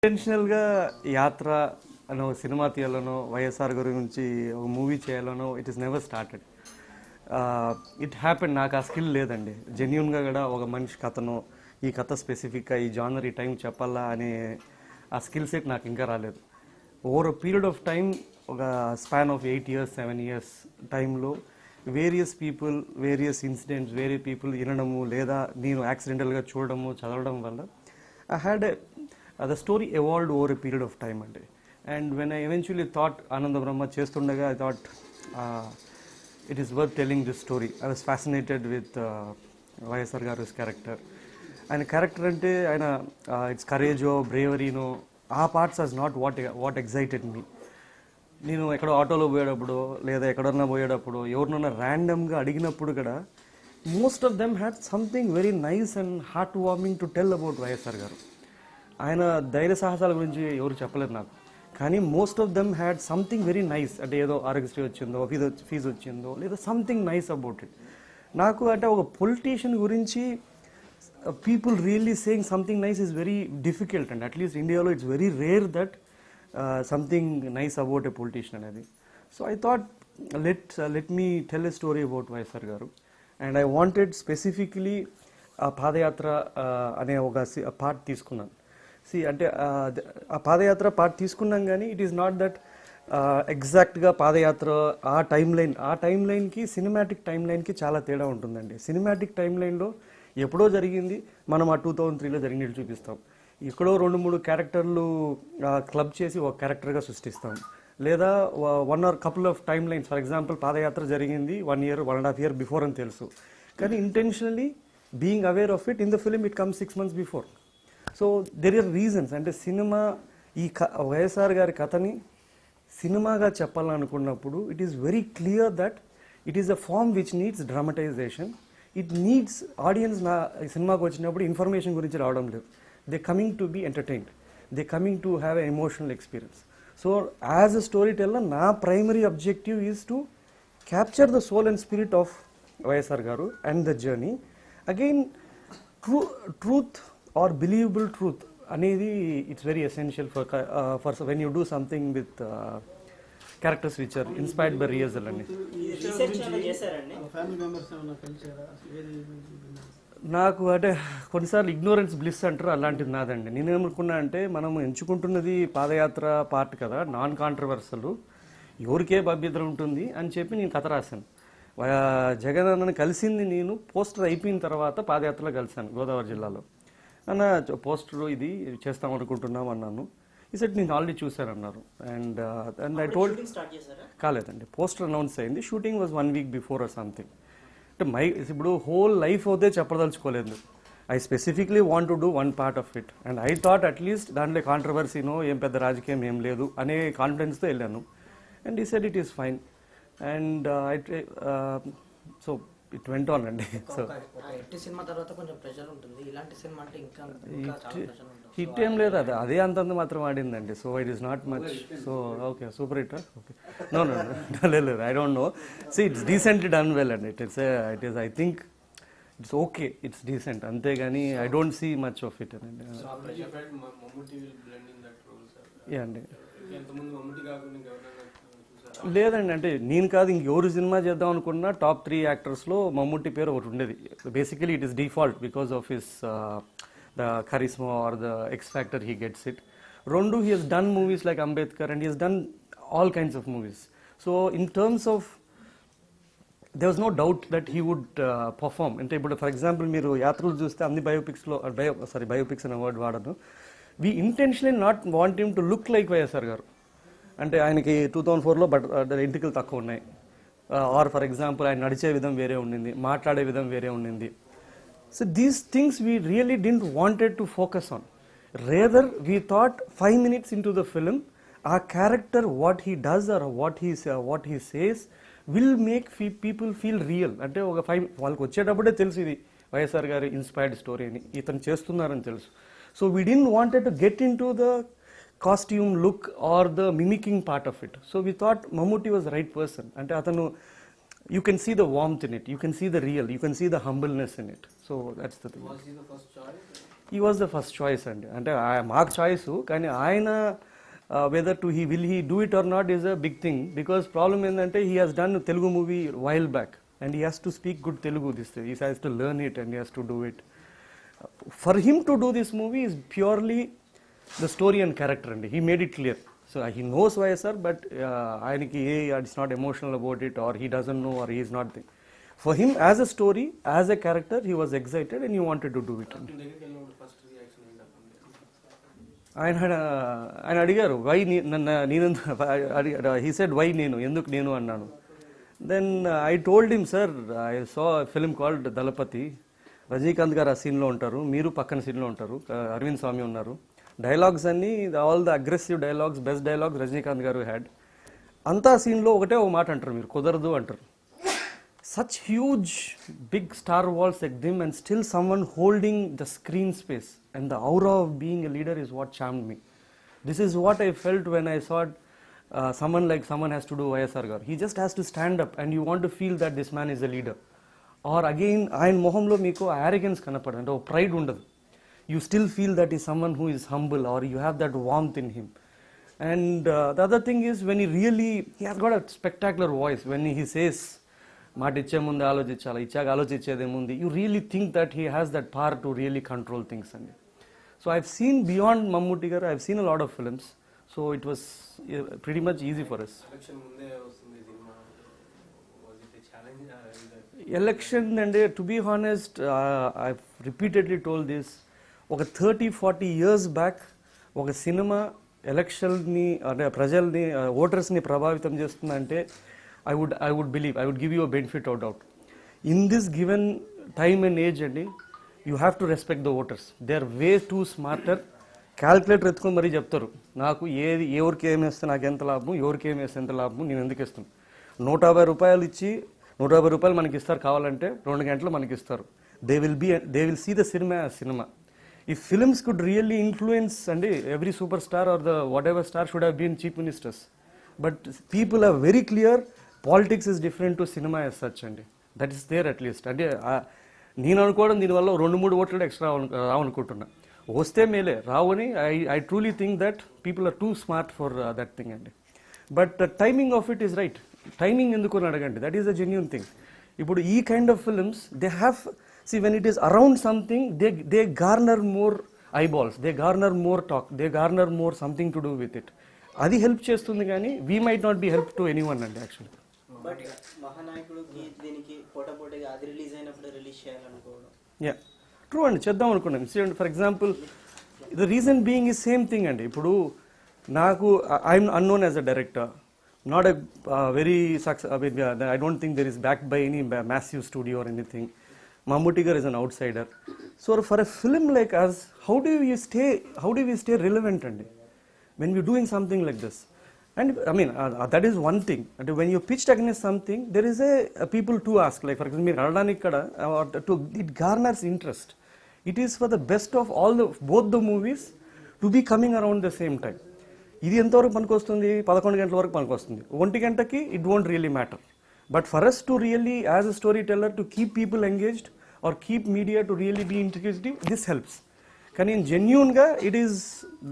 ఇంటెన్షనల్గా యాత్ర అనో సినిమా తీయాలనో వైఎస్ఆర్ గురించి ఒక మూవీ చేయాలనో it is never started. It happen. నాకు ఆ స్కిల్ లేదండి. జెన్యున్గా కూడా ఒక మనిషి కథను ఈ కథ స్పెసిఫిక్గా ఈ జానర్ ఈ టైం చెప్పాలా అనే ఆ స్కిల్ సెట్ నాకు ఇంకా రాలేదు. ఓవర్ పీరియడ్ ఆఫ్ టైం, ఒక స్పాన్ ఆఫ్ 8 years 7 years టైంలో వేరియస్ పీపుల్, వేరియస్ ఇన్సిడెంట్స్, వేరే పీపుల్ వినడము లేదా నేను యాక్సిడెంటల్గా చూడడము చదవడం వల్ల I had the story evolved over a period of time ante. And when I eventually thought Ananda Brahma chestundaga, I thought it is worth telling this story. I was fascinated with YSR Garu's character. And character ante aina it's courage or bravery no aa parts was not what excited me. నేను ఎక్కడో ఆటోలో పోయేటప్పుడు లేదా ఎక్కడన్నా పోయేటప్పుడు ఎవరినన్నా ర్యాండమ్గా అడిగినప్పుడు కూడా most of them had something very nice and heart warming to tell about YSR గారు. ఆయన ధైర్య సాహసాల గురించి ఎవరు చెప్పలేదు నాకు, కానీ most of them had something very nice. అంటే ఏదో ఆరోగ్యశ్రీ వచ్చిందో, ఫీజు వచ్చిందో, లేదా సంథింగ్ నైస్ అబౌట్ ఇట్. నాకు అంటే ఒక పొలిటీషియన్ గురించి people really saying something nice is very difficult and at least ఇండియాలో it's very rare that something nice about a politician అనేది. So I thought let me tell a story about YSR garu. And I wanted specifically ఆ పాదయాత్ర అనే ఒక part తీసుకున్నాను. అంటే ఆ పాదయాత్ర part తీసుకున్నాం, కానీ ఇట్ ఈస్ నాట్ దట్ ఎగ్జాక్ట్గా పాదయాత్ర ఆ టైం లైన్కి సినిమాటిక్ టైం లైన్కి చాలా తేడా ఉంటుందండి. సినిమాటిక్ టైం లైన్లో ఎప్పుడో జరిగింది మనం ఆ 2003లో జరిగినట్టు చూపిస్తాం. ఎక్కడో 2-3 క్యారెక్టర్లు క్లబ్ చేసి ఒక క్యారెక్టర్గా సృష్టిస్తాం. లేదా 1 or couple of time lines. For example పాదయాత్ర జరిగింది 1 year 1.5 year బిఫోర్ అని తెలుసు, కానీ intentionally being aware of it in the film it comes 6 months before. So there are reasons. అంటే సినిమా ఈ వైఎస్ఆర్ గారి కథని సినిమాగా చెప్పాలనుకున్నప్పుడు it is very clear that it is a form which needs dramatization. It needs audience. నా సినిమాకి వచ్చినప్పుడు information గురించి రావడం లేదు. They coming to be entertained, they coming to have a emotional experience. So as a story teller నా primary objective is to capture the soul and spirit of YSR garu and the journey. Again truth or believable truth అనేది it's very essential for when you do something with characters which are inspired by real అండి. నాకు అంటే కొన్నిసార్లు ignorance bliss అంటారు, అలాంటిది నాదండి. నేనేమనుకున్నా అంటే మనం ఎంచుకుంటున్నది పాదయాత్ర పార్ట్ కదా, నాన్ కాంట్రవర్సల్, ఎవరికే అభ్యంతరం ఉంటుంది అని చెప్పి నేను కథ రాశాను. జగన్ అన్నని కలిసింది నేను పోస్టర్ అయిపోయిన తర్వాత పాదయాత్రలో కలిశాను గోదావరి జిల్లాలో. అన్న పోస్టర్ ఇది చేస్తాం అనుకుంటున్నాం అన్నాను. ఈ సెట్ నేను ఆల్రెడీ చూశాను అన్నారు. అండ్ ఐ టోల్డ్ కాలేదండి, పోస్టర్ అనౌన్స్ అయింది, shooting was 1 week before or something. అంటే ఇప్పుడు హోల్ లైఫ్ అవుతే చెప్పదలుచుకోలేదు. I specifically want to do 1 part of it. And I thought at least దాంట్లో కాంట్రవర్సీనో ఏం పెద్ద రాజకీయం ఏం లేదు అనే కాన్ఫిడెన్స్తో వెళ్ళాను. And he said it is fine. And so it went on అండి. సో హిట్ ఏం లేదు, అదే అంతంత మాత్రం ఆడిందండి. So it is not much. So okay, super hit. Okay, no లేదు, I don't know. See it's decently done well అండి. It is I think it's okay, it's decent, అంతేగాని I don't see much of it అండి. అండి లేదండి, అంటే నేను కాదు, ఇంకెవరు సినిమా చేద్దాం అనుకున్నా టాప్ 3 యాక్టర్స్లో మమ్ముట్టి పేరు ఒకటి ఉండేది. Basically it is default because of his the charisma or the X factor he gets it. 2, he has done movies like Ambedkar and he has done all kinds of movies. So in terms of, there was no doubt that he would perform. అంటే ఇప్పుడు for example మీరు యాత్రలు చూస్తే అన్ని బయోపిక్స్లో biopics అనే word వాడను. We intentionally not want him to look like YSR గారు. అంటే ఆయనకి 2004లో ఎంట్రికలు తక్కువ ఉన్నాయి. ఆర్ ఫర్ ఎగ్జాంపుల్ ఆయన నడిచే విధం వేరే ఉండింది, మాట్లాడే విధం వేరే ఉండింది. So these things we really didn't wanted to focus on. Rather we thought 5 minutes into the film, ఆ character what he does or what he says will make people feel real. అంటే ఒక వాళ్ళకి వచ్చేటప్పుడే తెలుసు ఇది వైఎస్ఆర్ గారి ఇన్స్పైర్డ్ స్టోరీ అని, ఇతను చేస్తున్నారని తెలుసు. So we didn't wanted to get in to the costume look or the mimicking part of it. So we thought Mammootty was right person. అంటే అతను you can see the warmth in it, you can see the real, you can see the humbleness in it. So that's the thing. Was he the first choice? He was the first choice అండి. అంటే మాకు choice, కానీ ఆయన whether to he do it or not is a big thing. Because problem ఏంటంటే he has done Telugu movie while back and he has to speak good Telugu. He has to learn it and he has to do it. For him to do this movie is purely the story and character అండి. He made it clear. So he knows YSR, but ఆయనకి it's not emotional about it, or he doesn't know, or he is not the. For him, as a story, as a character, he was excited and he wanted to do it. ఆయన అడిగారు why నేను he said why నేను ఎందుకు నేను అన్నాను. Then I told him, sir, I saw a film called దళపతి. రజనీకాంత్ గారు ఆ సీన్లో ఉంటారు, మీరు పక్కన సీన్లో ఉంటారు, అరవింద్ స్వామి ఉన్నారు. డైలాగ్స్ అన్నీ all the aggressive dialogues, best dialogues Rajinikanth గారు హ్యాడ్. అంతా సీన్లో ఒకటే ఒక మాట అంటారు, మీరు కుదరదు అంటారు. Such huge big star walls at them and still someone holding the screen space and the aura of being a leader is what charmed me. This is what I felt when I sat someone has to do YSR గారు. He just has to stand up and you want to feel that this man is a leader. Or again, ఆయన మొహంలో మీకు arrogance కనపడదు, అంటే ఒక pride ఉండదు. You still feel that he's someone who is humble, or you have that warmth in him. And the other thing is, when he has got a spectacular voice. When he says, మాట ఇచ్చే ముందు ఆలోచించాలి, ఇచ్చాక ఆలోచించేదే ముందు, you really think that he has that power to really control things. So I've seen beyond Mammootty garu, I've seen a lot of films. So it was pretty much easy for us. Election, and to be honest, I've repeatedly told this. ఒక 30-40 years back ఒక cinema ఎలక్షన్ని అంటే ప్రజల్ని ఓటర్స్ని ప్రభావితం చేస్తుందంటే I would believe, I would give you a benefit of doubt. In this given time and age అండి, you have to respect the voters. They are way too smarter. Calculator ఎత్తుకొని మరీ చెప్తారు, నాకు ఎవరికి ఏమి వేస్తే నాకు ఎంత లాభం, ఎవరికి ఏమి వేస్తే ఎంత లాభం, నేను ఎందుకు ఇస్తాను. 150 రూపాయలు ఇచ్చి 150 రూపాయలు మనకి ఇస్తారు, కావాలంటే 2 గంటలు మనకి ఇస్తారు. They will see the cinema as cinema. If films could really influence, and every superstar or the whatever star should have been chief ministers. But people are very clear, politics is different to cinema as such, and that is there at least. And నేను అనుకోవడం దీనివల్ల 2-3 ఓట్లు extra రావనుకుంటున్నా. వస్తే మేలే, రావని I truly think that people are too smart for that thing. And but the timing of it is right. Timing ఎందుకు అని అడగండి, that is a genuine thing. ఇప్పుడు ఈ kind of films, they have, see, when it is around something, they garner more eyeballs, they garner more talk, they garner more something to do with it. అది help చేస్తుంది, కానీ we might not be help to anyone అండి actually. But మహానాయకుడికి దీనికి పోటాపోటీగా అది release అయినప్పుడు release చేయాలనుకోవడం, yeah true అండి, చేద్దాం అనుకున్నాం. For example, the reason being ఈ సేమ్ థింగ్ అండి. ఇప్పుడు నాకు I'm unknown as a director, not a very success. I don't think there is backed by any massive studio or anything. Mammootty garu is an outsider. So for a film like us, how do we stay relevant and when we're doing something like this? And I mean, that is one thing. And when you pitched against something, there is a people to ask. Like for example, it garners interest. It is for the best of both the movies to be coming around the same time. ఇది ఎంతవరకు పనికొస్తుంది, 11 గంటల వరకు పనికొస్తుంది, 1 గంటకి it won't really matter. But for us to really as a story teller to keep people engaged or keep media to really be interesting, this helps. కానీ జెన్యూన్గా it is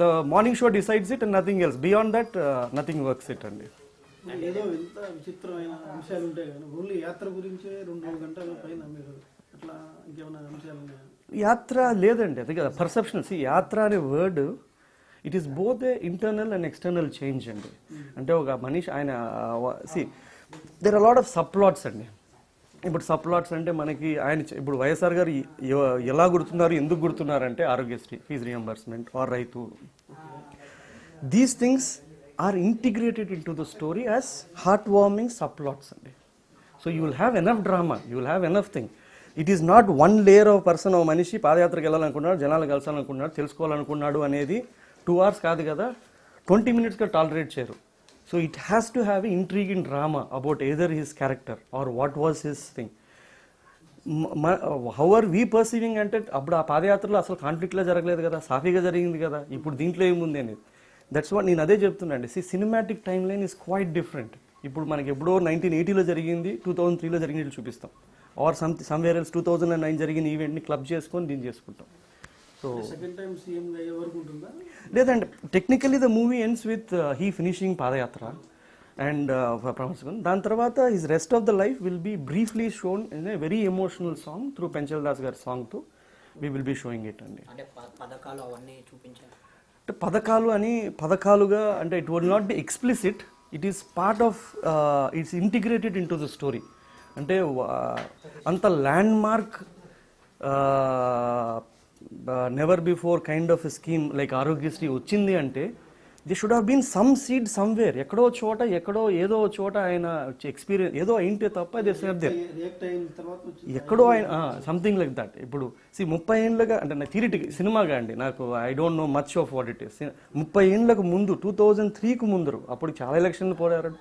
the morning show decides it and nothing else. Beyond that nothing works it అండి. ఏదో ఎంత విచిత్రమైన అంశాలు ఉంటాయి కానీ only యాత్ర గురించే 2 గంటల పైన మీరు అట్లా ఇంకేమైనా అంశాలు ఉన్నాయా? యాత్ర లేదండి, అదే కదా పర్సెప్షన్. యాత్ర అనే word, it is both a internal and external change అండి. అంటే ఒక మనిషి ఆయన there are lot of sub plots అండి. ఇప్పుడు సబ్ ప్లాట్స్ అంటే మనకి ఆయన ఇప్పుడు వైఎస్ఆర్ గారు ఎలా గుర్తున్నారు, ఎందుకు గుర్తున్నారంటే ఆరోగ్యశ్రీ, ఫీజు రియంబర్స్మెంట్ ఆర్ రైతు, these things are integrated in to the story as heart warming sub plots అండి. So you will have enough drama, you will have enough thing. It is not one layer of person. ఓ మనిషి పాదయాత్రకు వెళ్ళాలనుకున్నాడు, జనాలు కలసాలనుకున్నాడు, తెలుసుకోవాలనుకున్నాడు అనేది 2 hours కాదు కదా, 20 minutesగా tolerate చేయరు. So it has to have intriguing drama about either his character or what was his thing. How are we perceiving అంటే అప్పుడు ఆ పాదయాత్రలో అసలు కాన్ఫ్లిక్ట్లో జరగలేదు కదా, సాఫీగా జరిగింది కదా, ఇప్పుడు దీంట్లో ఏముంది అనేది. దట్స్ వాట్ నేను అదే చెప్తున్నాండి. Cinematic time line is quite different. ఇప్పుడు మనకి ఎప్పుడో 1980లో జరిగింది, 2003లో జరిగినట్లు చూపిస్తాం, ఆర్ సమ్వేర్ ఎల్స్ 2009 జరిగిన ఈవెంట్ని క్లబ్ చేసుకొని దీన్ని చేసుకుంటాం. సో సెకండ్ టైం సీఎంగా అయ్యే వరకు ఉంటుందా? లేదండి, technically the movie ends with he finishing padayatra and దాని తర్వాత his rest of the life will be briefly shown in a very emotional song through Penchal Das గారి సాంగ్తో we will be showing it అండి. అంటే పథకాలు అవన్నీ చూపించారు. అంటే పథకాలు అని పథకాలుగా అంటే it would not be explicit, it is part of its integrated in to the story. అంటే అంత landmark never before kind of scheme like Aarogyasri వచ్చింది అంటే there should have been some seed somewhere, ఎక్కడో చోట ఎక్కడో ఏదో చోట ఆయన ఎక్స్పీరియన్స్ ఏదో అయింటే తప్ప దే సేవ్ దేర్ రియాక్ట్ అయిన తర్వాత వచ్చింది ఎక్కడో ఆయన సంథింగ్ లైక్ దట్. ఇప్పుడు 30 ఏళ్ళగా అంటే నా థియరిటిక్ సినిమాగా అండి, నాకు I don't know much of what it is. 30 ఏళ్ళకు ముందు 2003కు ముందు అప్పుడు చాలా ఎలక్షన్లు పోరాడు.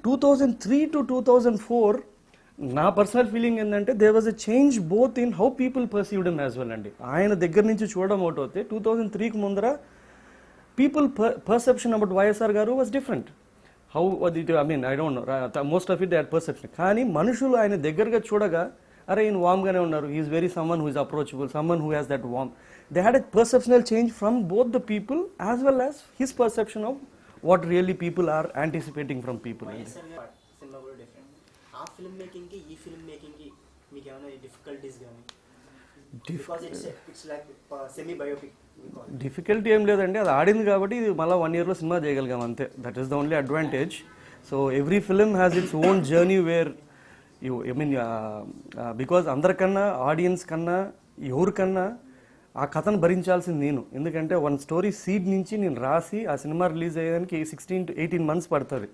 2003 to 2004 నా పర్సనల్ ఫీలింగ్ ఏంటంటే they was a change both in how people perceived him as well అండి. ఆయన దగ్గర నుంచి చూడడం ఒకటి అవుతే 2003కి ముందర people perception about YSR garu was different. How I mean I don't know, most of it they had perception. కానీ మనుషులు ఆయన దగ్గరగా చూడగా అరే ఈయన వామ్ గానే ఉన్నారు, he is very someone who is approachable, someone who has that warm. They had a perceptual change from both the people as well as his perception of what really people are anticipating from people. Cinema కూడా different. ఆ film making కి ఈ film making కి మీకు ఏమైనా difficulties కానీ? Because it's like semi biopic. Difficulty ఏం లేదండి, అది ఆడింది కాబట్టి ఇది మళ్ళీ 1 yearలో సినిమా చేయగలిగాం అంతే. That is the only advantage. So every film has its own journey where you I mean because అందరికన్నా ఆడియన్స్ కన్నా ఎవరికన్నా ఆ కథను భరించాల్సింది నేను. ఎందుకంటే 1 స్టోరీ సీడ్ నుంచి నేను రాసి ఆ సినిమా రిలీజ్ అయ్యేదానికి 16 to 18 months పడుతుంది.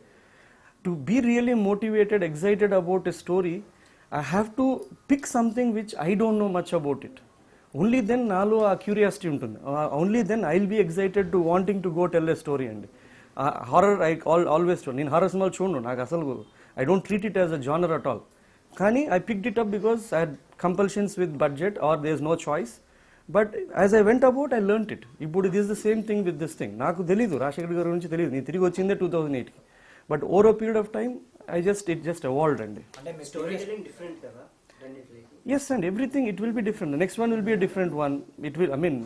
To be really motivated excited about a story I have to pick something which I don't know much about it. Only then నాలో ఆ క్యూరియాసిటీ ఉంటుంది. Only then I will be excited to wanting to go tell a story అండి. Horror I always నేను horror సినిమాలు చూడను, నాకు అసలు I don't treat it as a genre at all. కానీ I picked it up because I had compulsions with budget or there is no choice. But as I went about I learnt it. ఇప్పుడు it is the same thing with this thing. నాకు తెలీదు రాజశేఖర్ గారి గురించి తెలియదు, నేను తిరిగి వచ్చిందే 2008కి. But over a period of time it just evolved అండి. అంటే మీ స్టోరీ టెల్లింగ్ డిఫరెంట్ కదా రెండిట్లకి? Yes, and everything it will be different. The next one will be a different one. It will, I mean,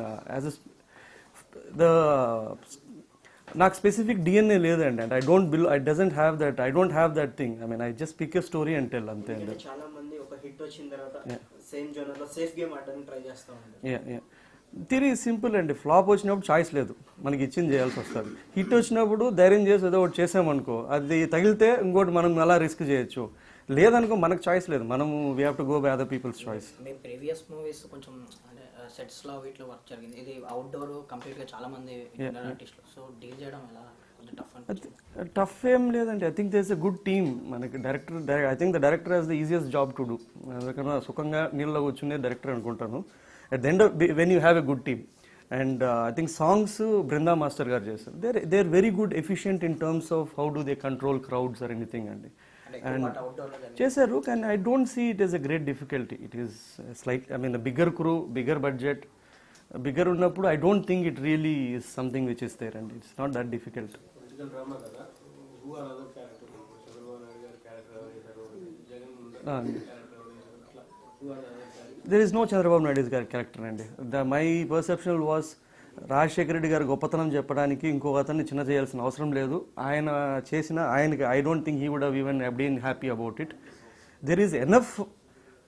నాకు specific DNA లేదండి, and I doesn't have that. I don't have that thing. I mean, I just pick a story and tell అంతే అండి. చాలా మంది ఒక hit వచ్చిన తర్వాత same genre లో సేఫ్ గేమ్ ఆడడానికి ట్రై చేస్తూ ఉంటారు. యా థియరీ సింపుల్ అండి. ఫ్లాప్ వచ్చినప్పుడు చాయిస్ లేదు, మనకి ఇచ్చింది చేయాల్సి వస్తుంది. హిట్ వచ్చినప్పుడు ధైర్యం చేసి ఏదో ఒకటి చేసామనుకో, అది తగిలితే ఇంకోటి మనం అలా రిస్క్ చేయొచ్చు. లేదనుకో మనకు చాయిస్ లేదు, మనము we have to go by other people's choice. మీ ప్రీవియస్ మూవీస్ కొంచెం అంటే సెట్స్ లో వీటిలో వర్క్ జరిగింది, ఇది అవుట్డోర్ కంప్లీట్ గా చాలా మంది ఆర్టిస్టులు, సో డీల్ చేయడం ఎలా కొంచెం టఫ్ ఏం లేదండి. I think there is a good team. మనకి director I think the director has the easiest job to do. ఎందుకన్నా సుఖంగా నీళ్ళలో కూర్చునే డైరెక్టర్ అనుకుంటాను at the end of when you have a good team. And I think songs Brinda master garu చేస్తారు. They are very good efficient in terms of how do they control crowds or anything అండి. And చేశారు, కానీ I don't see it is a great difficulty. It is slight I mean bigger crew, bigger budget, bigger ఉన్నప్పుడు I don't think it really is something which is there and it's not that difficult. There is no Chandrababu Naidu's character అండి. My perception was Rajasekhara Reddy గారు గొప్పతనం చెప్పడానికి ఇంకొక అతన్ని చిన్న చేయాల్సిన అవసరం లేదు. ఆయన చేసిన ఆయనకి I don't think he would have even been happy about it. There is enough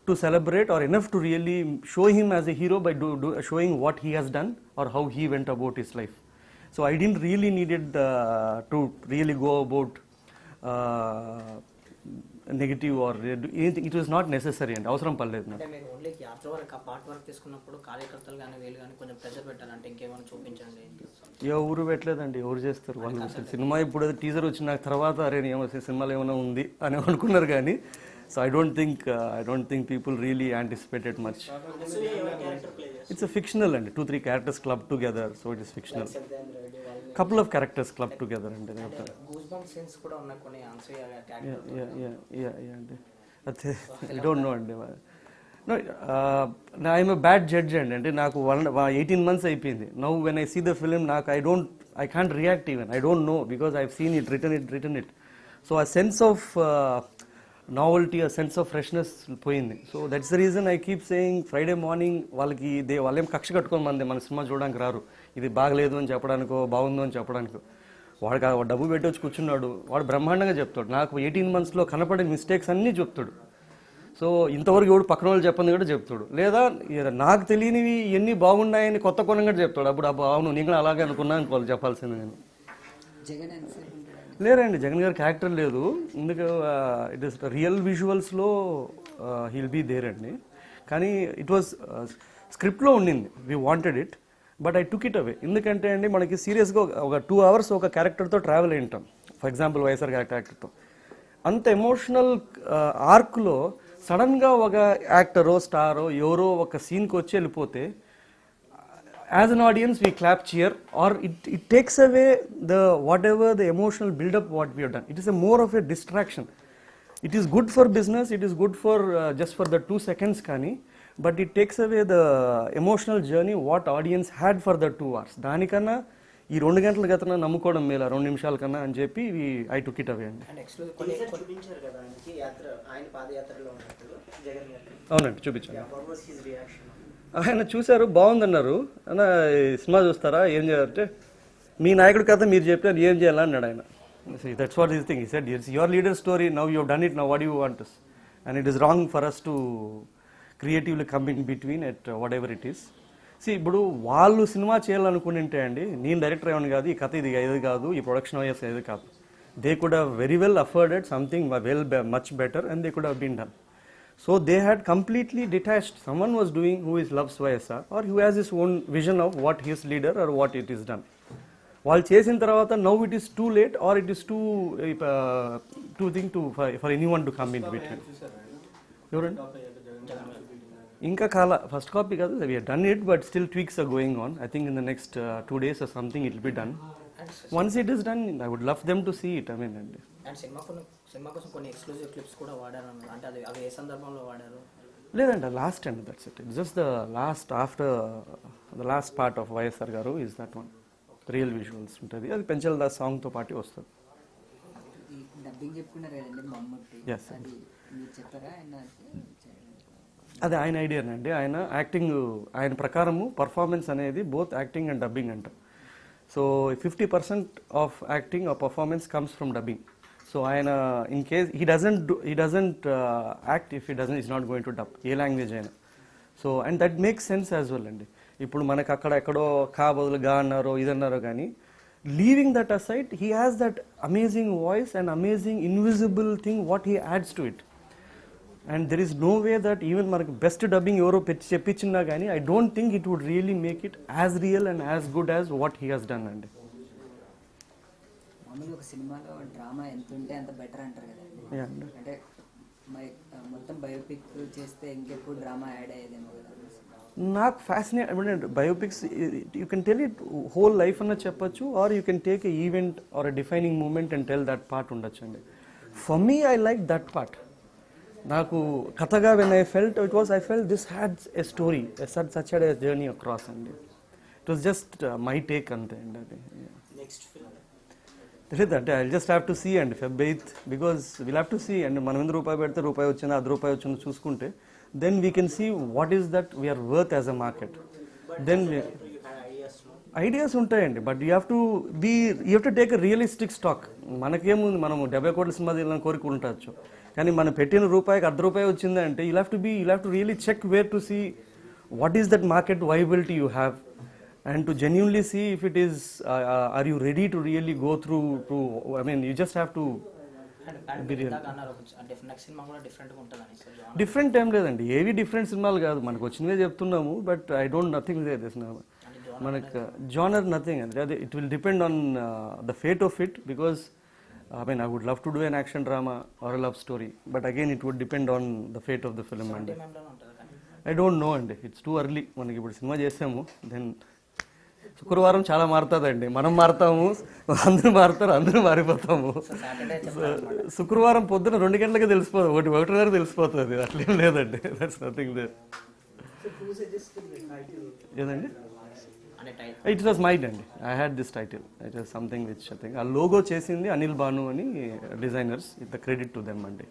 to celebrate or enough to really show him as a hero by showing what he has done or how he went about his life. So I didn't really needed to really go about negative or anything. It was not necessary అండి, అవసరం పడలేదు నాకు. అంటే మీరు only యాత్ర వరకు ఆ part work తీసుకున్నప్పుడు కార్యకర్తలు కానీ వీళ్ళు కానీ కొంచెం ప్రెజర్ పెట్టాలంటే ఇంకేమైనా చూపించండి. ఎవరు పెట్టలేదండి, ఎవరు చేస్తారు వాళ్ళు. సినిమా ఇప్పుడు టీజర్ వచ్చిన తర్వాత అరే ఏమో సినిమాలో ఏమైనా ఉంది అని అనుకున్నారు కానీ so I don't think people really anticipated much. It's a fictional అండి, 2-3 characters club together, so it is fictional. couple of characters clubbed together and goosebumps scenes kuda unna konni answer yeah I don't know and no I am a bad judge and naaku 18 months ayipindi. Now when I see the film I can't react even, I don't know because I've seen it, written it. So a sense of novelty, ఆ sense of freshness పోయింది. So that's the reason I keep saying Friday morning వాళ్ళకి వాళ్ళేం కక్ష కట్టుకొని మన cinema చూడడానికి రారు. ఇది బాగలేదు అని చెప్పడానికో బాగుందో అని చెప్పడానికో. వాడికి డబ్బు పెట్టి వచ్చి కూర్చున్నాడు, వాడు బ్రహ్మాండంగా చెప్తాడు. నాకు 18 monthsలో కనపడే మిస్టేక్స్ అన్నీ చెప్తాడు. సో ఇంతవరకు ఎవడు పక్కన వాళ్ళు చెప్పంది కూడా చెప్తాడు. లేదా నాకు తెలియనివి ఎన్ని బాగున్నాయని కొత్త కొనంగా చెప్తాడు. అప్పుడు అవును నేను కూడా అలాగే అనుకున్నా అని వాళ్ళు చెప్పాల్సింది. నేను లేరండి, జగన్ గారికి యాక్టర్ లేదు. ఎందుకు ఇట్ ఇస్ రియల్ విజువల్స్లో హీల్ బీ దేర్ అండి. కానీ ఇట్ వాజ్ స్క్రిప్ట్లో ఉండింది, we wanted it, but I took it away. ఎందుకంటే అండి మనకి సీరియస్గా ఒక 2 hours ఒక క్యారెక్టర్తో ట్రావెల్ అయి ఉంటాం. ఫర్ ఎగ్జాంపుల్ వైఎస్ఆర్ క్యారెక్టర్తో అంత ఎమోషనల్ ఆర్క్లో సడన్గా ఒక యాక్టరో స్టారో ఎవరో ఒక సీన్కి వచ్చి వెళ్ళిపోతే as an audience we clap, cheer, or it takes away the whatever the emotional build up what we have done. It is a more of a distraction. It is good for business, it is good for just for the 2 seconds kani, but it takes away the emotional journey what audience had for the 2 hours. దానికన్నా ఈ 2 గంటల గతన నమ్ముకోవడం మేల 2 నిమిషాల కన్నా అని చెప్పి I took it అవే అండి. చూపించారు కదా ఆయనకి యాత్ర, ఆయన పాదయాత్రలో ఉన్నప్పుడు జగన్ గారు. అవునండి, చూపించాను. What was his reaction? ఆయన చూశారు, బాగుందన్నారు. అన్న సినిమా చూస్తారా, ఏం చేయాలంటే మీ నాయకుడి కథ మీరు చెప్పారు, ఏం చేయాలా అన్నాడు ఆయన. That's what is thing. He said it's your leader story, now you done it, now what you want us, and it is wrong for us to creatively come in between at whatever it is. ఇప్పుడు వాళ్ళు cinema చేయాలనుకుంటే అండి, నేను director ఏమని కాదు, ఈ కథ ఇది ఏది కాదు, ఈ ప్రొడక్షన్ వైఎస్ ఏది కాదు. They could have very well afforded something much better and they could have been done. So they had completely detached. Someone was doing who is loves YSR or who has his own vision of what his leader or what it is done. While chasing taravata, now it is too late or it is too thing to for anyone to come in between. Inka kala first copy kada, we have done it, but still tweaks are going on. I think in the next 2 days or something it will be done. Once it is done, I would love them to see it. I mean, and cinema కోసం కొన్ని exclusive clips కూడా వాడారు అంటే అవి ఏ సందర్భంలో వాడారు? లేదండి, last అండి, that's it. It's just the last after the last part of YSR garu is that one. Real visuals ఉంటుంది, అది పెంచల్ దాస్ సాంగ్తో పాటు వస్తుంది. అది ఆయన ఐడియానండి. ఆయన యాక్టింగ్, ఆయన ప్రకారము పర్ఫార్మెన్స్ అనేది బోత్ యాక్టింగ్ అండ్ డబ్బింగ్ అంట. So 50% of acting or performance comes from dubbing. So ఆయన in case he doesn't act if he's not going to dub ఏ లాంగ్వేజ్ అయినా. So and that makes sense as well అండి. ఇప్పుడు మనకు అక్కడ ఎక్కడో కా బదులు గా అన్నారో ఇదన్నారో కానీ leaving that aside he has that amazing voice and amazing invisible thing what he adds to it. And there is no way that even మనకు బెస్ట్ డబ్బింగ్ ఎవరో చెప్పించినా కానీ I don't think it would really make it as real and as good as what he has done అండి. మామూలుగా ఒక సినిమాలో drama ఎంత ఉంటే అంత బెటర్ అంటారు కదా, అంటే మొత్తం బయోపిక్ చేస్తే ఇంకెప్పుడు డ్రామా యాడ్ అయ్యేదేమో కదా. నాకు fascinate biopics, you can tell it whole life అన్న చెప్పచ్చు, or you can take a event or a defining moment and tell that part ఉండొచ్చు అండి. For me I like that part. నాకు కథగా when I felt this had a story, such had a journey across అండి. It was just my take అంతే అండి. అది next film తెలియదంటే I just have to see అండి Feb 8th, because will have to see and మనం ఎందుకు రూపాయి పెడితే రూపాయి వచ్చిందో ₹10 వచ్చిందో చూసుకుంటే then we can see what is that we are worth as a market. Then ideas ఉంటాయండి, but you have to take a realistic stock. మనకేముంది, మనము 70 కోట్ల సినిమా తీయాలని కోరిక ఉండొచ్చు, కానీ మనం పెట్టిన రూపాయికి ₹10 వచ్చిందంటే you have to really check where to see what is that market viability you have. And to genuinely see if it is, are you ready to really go through to, I mean, you just have to be real. Different time లేదండి, ఏవి different సినిమాలు కాదు, మనకు వచ్చినవే చెప్తున్నాము. But I don't nothing మనకు genre nothing అండి. అదే it will depend on the fate of it, because I mean, I would love to do an action drama or a love story, but again it would depend on the fate of the film. And I don't know అండి, it's too early. మనకి ఇప్పుడు cinema చేసాము, then శుక్రవారం చాలా మారుతుందండి. మనం మారుతాము, అందరూ మారుతారు, అందరూ మారిపోతాము. శుక్రవారం పొద్దున 2 గంటలకే తెలిసిపోతుంది, 1 తెలిసిపోతుంది. అట్లేం లేదండి, దట్స్ నథింగ్ దేర్. ఏదండి, ఇట్ వాస్ మైడ్ అండి. I had this title. It was something which I think ఆ లోగో చేసింది అనిల్ భాను అని designers. It the credit to them అండి.